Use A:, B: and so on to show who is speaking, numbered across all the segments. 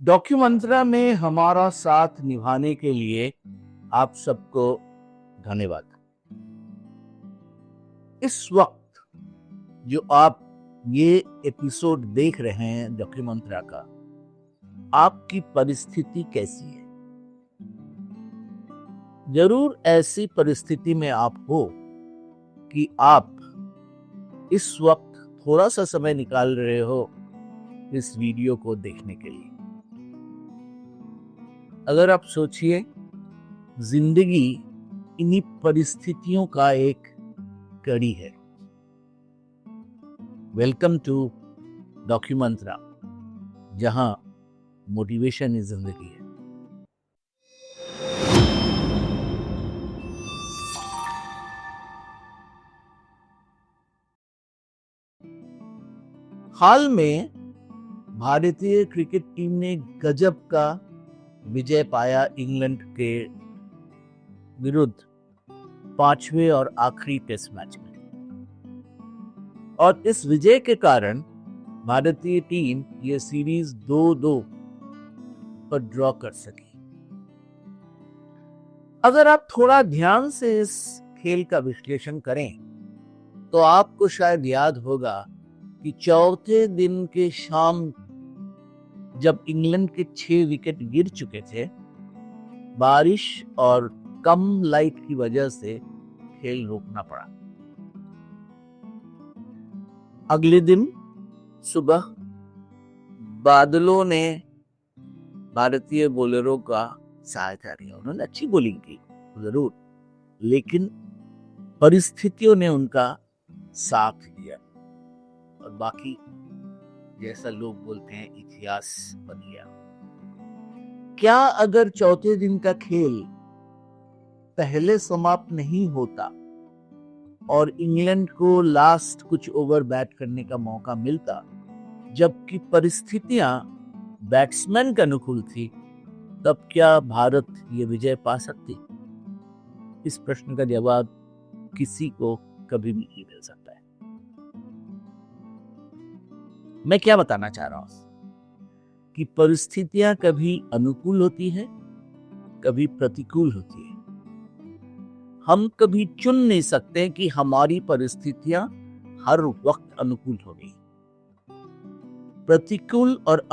A: डॉक्यूमेंट्रा में हमारा साथ निभाने के लिए आप सबको धन्यवाद। इस वक्त जो आप ये एपिसोड देख रहे हैं डॉक्यूमेंट्रा का, आपकी परिस्थिति कैसी है? जरूर ऐसी परिस्थिति में आप हो कि आप इस वक्त थोड़ा सा समय निकाल रहे हो इस वीडियो को देखने के लिए। अगर आप सोचिए, जिंदगी इन्हीं परिस्थितियों का एक कड़ी है। वेलकम टू डॉक्यूमेंट्रा, जहां मोटिवेशन ही जिंदगी है। हाल में भारतीय क्रिकेट टीम ने गजब का विजय पाया इंग्लैंड के विरुद्ध 5वें और आखिरी टेस्ट मैच में, और इस विजय के कारण भारतीय टीम ये सीरीज 2-2 पर ड्रॉ कर सकी। अगर आप थोड़ा ध्यान से इस खेल का विश्लेषण करें तो आपको शायद याद होगा कि चौथे दिन के शाम जब इंग्लैंड के 6 विकेट गिर चुके थे, बारिश और कम लाइट की वजह से खेल रोकना पड़ा। अगले दिन सुबह बादलों ने भारतीय बॉलरों का सहायता किया। उन्होंने अच्छी बॉलिंग की जरूर, लेकिन परिस्थितियों ने उनका साथ दिया और बाकी जैसा लोग बोलते हैं इतिहास बन गया। क्या अगर चौथे दिन का खेल पहले समाप्त नहीं होता और इंग्लैंड को लास्ट कुछ ओवर बैट करने का मौका मिलता, जबकि परिस्थितियां बैट्समैन के अनुकूल थी, तब क्या भारत ये विजय पा सकती? इस प्रश्न का जवाब किसी को कभी भी नहीं मिल सकता है। मैं क्या बताना चाह रहा हूं कि परिस्थितियां कभी अनुकूल होती है, कभी प्रतिकूल होती है। हम कभी चुन नहीं सकते कि हमारी परिस्थितियां हर वक्त अनुकूल होगी। प्रतिकूल और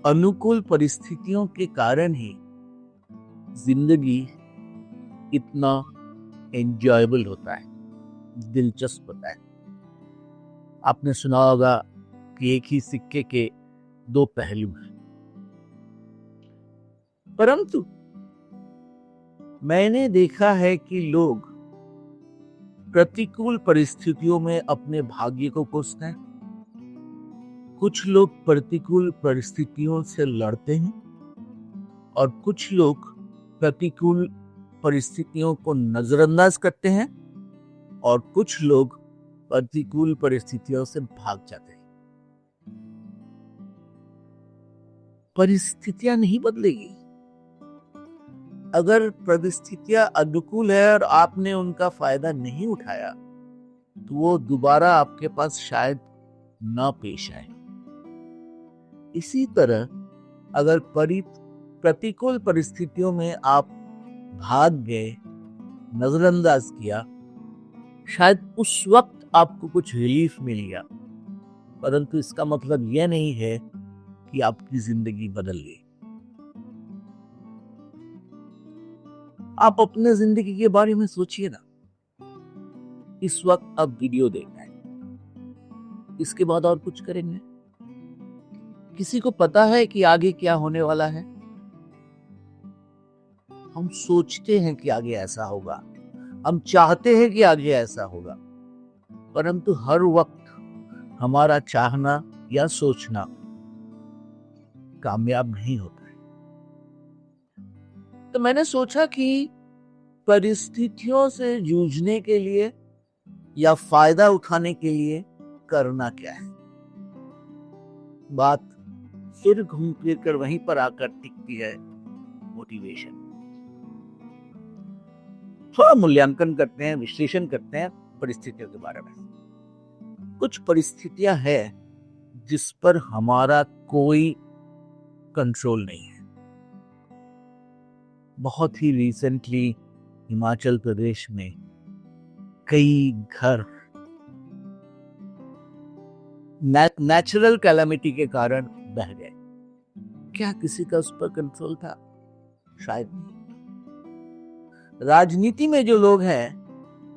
A: अनुकूल परिस्थितियों के कारण ही जिंदगी इतना एंजॉयबल होता है, दिलचस्प होता है। आपने सुना होगा कि एक ही सिक्के के 2 पहलू हैं, परंतु मैंने देखा है कि लोग प्रतिकूल परिस्थितियों में अपने भाग्य को कोसते हैं। कुछ लोग प्रतिकूल परिस्थितियों से लड़ते हैं और कुछ लोग प्रतिकूल परिस्थितियों को नजरअंदाज करते हैं और कुछ लोग प्रतिकूल परिस्थितियों से भाग जाते हैं। परिस्थितियां नहीं बदलेगी। अगर परिस्थितियां अनुकूल है और आपने उनका फायदा नहीं उठाया, तो वो दोबारा आपके पास शायद ना पेश आए। इसी तरह अगर प्रतिकूल परिस्थितियों में आप भाग गए, नजरअंदाज किया, शायद उस वक्त आपको कुछ रिलीफ मिल गया, परंतु इसका मतलब यह नहीं है कि आपकी जिंदगी बदल गई। आप अपने जिंदगी के बारे में सोचिए ना। इस वक्त आप वीडियो देख रहे हैं, इसके बाद और कुछ करेंगे? किसी को पता है कि आगे क्या होने वाला है? हम सोचते हैं कि आगे ऐसा होगा, हम चाहते हैं कि आगे ऐसा होगा, परंतु हर वक्त हमारा चाहना या सोचना कामयाब नहीं होता है। तो मैंने सोचा कि परिस्थितियों से जूझने के लिए या फायदा उठाने के लिए करना क्या है। बात फिर घूम फिर कर वहीं पर आकर टिकती है, मोटिवेशन। थोड़ा मूल्यांकन करते हैं, विश्लेषण करते हैं परिस्थितियों के बारे में। कुछ परिस्थितियां हैं जिस पर हमारा कोई कंट्रोल नहीं है। बहुत ही रिसेंटली हिमाचल प्रदेश में कई घर नेचुरल कैलामिटी के कारण बह गए। क्या किसी का उस पर कंट्रोल था? शायद नहीं। राजनीति में जो लोग हैं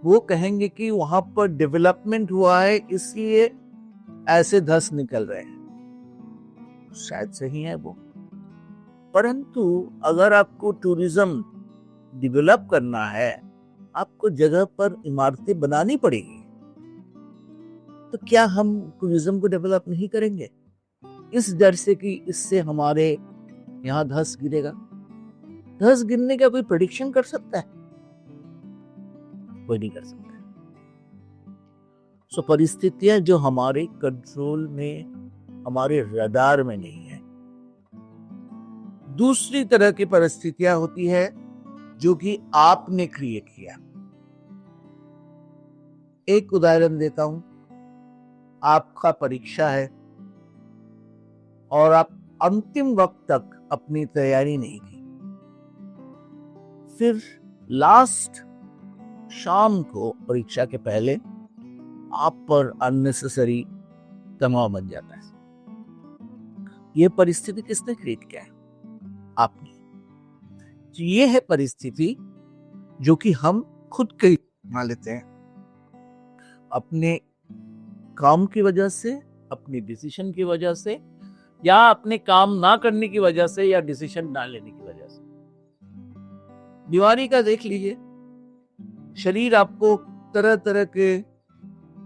A: वो कहेंगे कि वहां पर डेवलपमेंट हुआ है इसलिए ऐसे धस निकल रहे हैं। शायद सही है वो, परंतु अगर आपको टूरिज्म डेवलप करना है, आपको जगह पर इमारतें बनानी पड़ेगी, तो क्या हम टूरिज्म को डेवलप नहीं करेंगे इस डर से कि इससे हमारे यहाँ धस गिरेगा? धस गिरने का कोई प्रेडिक्शन कर सकता है? कोई नहीं कर सकता। सो परिस्थितियां जो हमारे कंट्रोल में, हमारे रडार में नहीं है। दूसरी तरह की परिस्थितियां होती है जो कि आपने क्रिएट किया। एक उदाहरण देता हूं। आपका परीक्षा है और आप अंतिम वक्त तक अपनी तैयारी नहीं की, फिर लास्ट शाम को परीक्षा के पहले आप पर अननेसेसरी तनाव बन जाता है। यह परिस्थिति किसने क्रिएट किया है? आपने। तो ये है परिस्थिति जो कि हम खुद के बना लेते हैं, अपने काम की वजह से, अपनी डिसीजन की वजह से, या अपने काम ना करने की वजह से, या डिसीजन ना लेने की वजह से। बीमारी का देख लीजिए, शरीर आपको तरह तरह के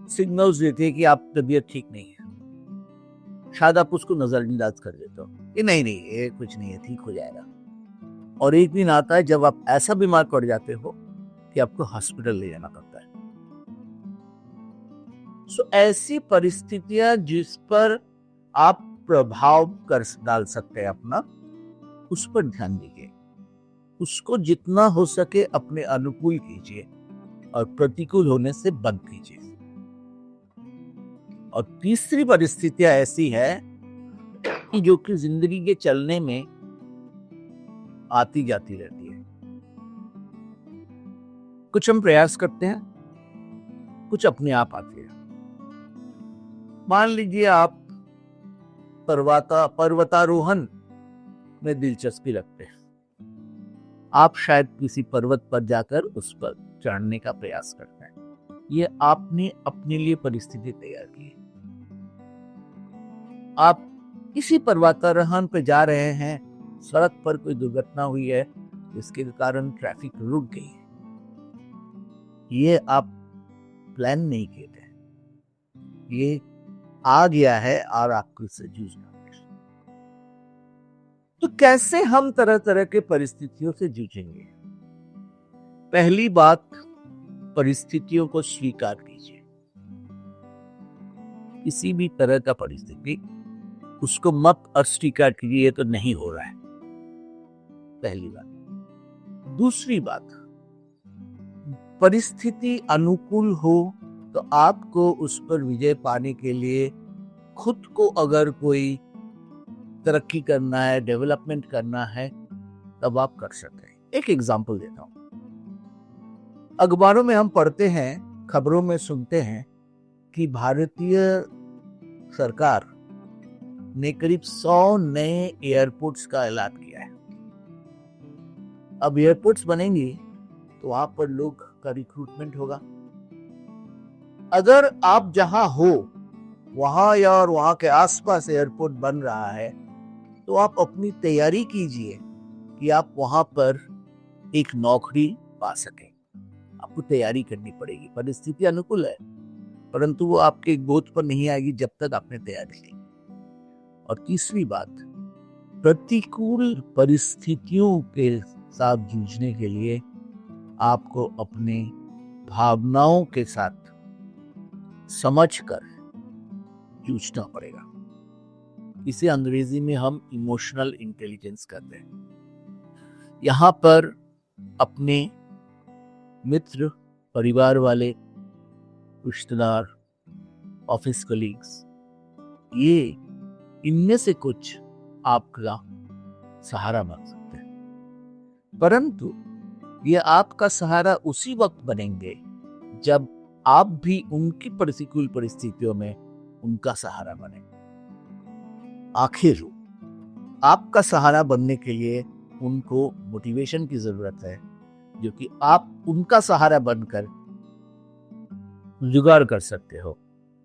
A: सिग्नल्स देते हैं कि आप तबीयत ठीक नहीं है। शायद आप उसको नजरअंदाज कर देते हो कि नहीं ये कुछ नहीं है, ठीक हो जाएगा। और एक दिन आता है जब आप ऐसा बीमार पड़ जाते हो कि आपको हॉस्पिटल ले जाना पड़ता है। सो ऐसी परिस्थितियां जिस पर आप प्रभाव कर डाल सकते हैं अपना, उस पर ध्यान दीजिए। उसको जितना हो सके अपने अनुकूल कीजिए और प्रतिकूल होने से बंद कीजिए। और तीसरी परिस्थितियां ऐसी है कि जो कि जिंदगी के चलने में आती जाती रहती है। कुछ हम प्रयास करते हैं, कुछ अपने आप आती है। मान लीजिए आप पर्वतारोहण में दिलचस्पी रखते हैं। आप शायद किसी पर्वत पर जाकर उस पर चढ़ने का प्रयास करते हैं। ये आपने अपने लिए परिस्थिति तैयार की है। आप किसी पर्वतारोहण पे जा रहे हैं, सड़क पर कोई दुर्घटना हुई है जिसके कारण ट्रैफिक रुक गई है। ये आप प्लान नहीं किए थे, ये आ गया है और आपको इससे जूझना है। तो कैसे हम तरह तरह के परिस्थितियों से जूझेंगे? पहली बात, परिस्थितियों को स्वीकार कीजिए। किसी भी तरह का परिस्थिति, उसको मत अस्वीकार कीजिए ये तो नहीं हो रहा है, पहली बात। दूसरी बात, परिस्थिति अनुकूल हो तो आपको उस पर विजय पाने के लिए खुद को अगर कोई तरक्की करना है, डेवलपमेंट करना है, तब आप कर सकते हैं। एक एग्जांपल देता हूं। अखबारों में हम पढ़ते हैं, खबरों में सुनते हैं कि भारतीय सरकार ने करीब 100 नए एयरपोर्ट्स का ऐलान किया है। अब एयरपोर्ट्स बनेंगी तो वहां पर लोग का रिक्रूटमेंट होगा। अगर आप जहां हो वहां या और वहां के आसपास एयरपोर्ट बन रहा है, तो आप अपनी तैयारी कीजिए कि आप वहां पर एक नौकरी पा सकें। आपको तैयारी करनी पड़ेगी। परिस्थिति अनुकूल है, परंतु वो आपके गोद पर नहीं आएगी जब तक आपने तैयारी की। और तीसरी बात, प्रतिकूल परिस्थितियों के साथ जूझने के लिए आपको अपने भावनाओं के साथ समझकर जूझना पड़ेगा। इसे अंग्रेजी में हम इमोशनल इंटेलिजेंस कहते हैं। यहां पर अपने मित्र, परिवार वाले, रिश्तेदार, ऑफिस कलीग्स, ये इनमें से कुछ आपका सहारा बन सकते हैं, परंतु ये आपका सहारा उसी वक्त बनेंगे जब आप भी उनकी प्रतिकूल परिस्थितियों में उनका सहारा बने। आखिर आपका सहारा बनने के लिए उनको मोटिवेशन की जरूरत है, जो कि आप उनका सहारा बनकर जुगाड़ कर सकते हो।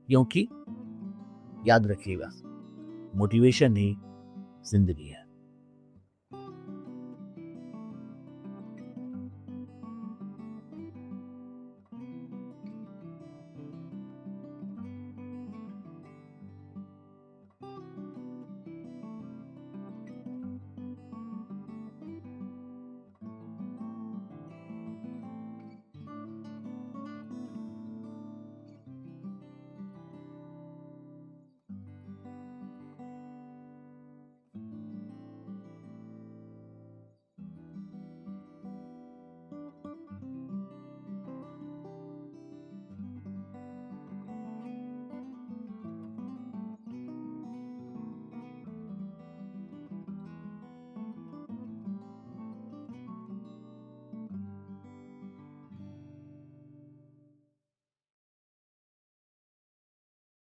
A: क्योंकि याद रखिएगा, मोटिवेशन ही जिंदगी है।